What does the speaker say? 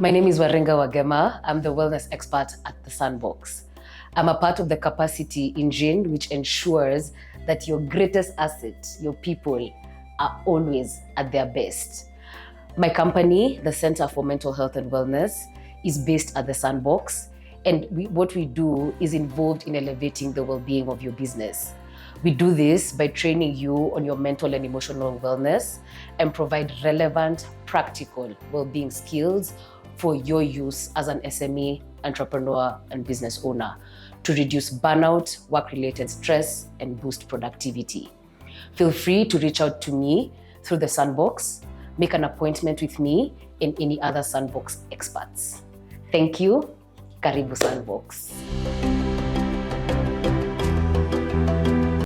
My name is Waringa Wagema. I'm the wellness expert at the Sandbox. I'm a part of the capacity engine, which ensures that your greatest asset, your people, are always at their best. My company, the Center for Mental Health and Wellness, is based at the Sandbox, and what we do is involved in elevating the well-being of your business. We do this by training you on your mental and emotional wellness and provide relevant, practical well-being skills for your use as an SME, entrepreneur, and business owner to reduce burnout, work-related stress, and boost productivity. Feel free to reach out to me through the Sandbox, make an appointment with me and any other Sandbox experts. Thank you. Karibu Sandbox.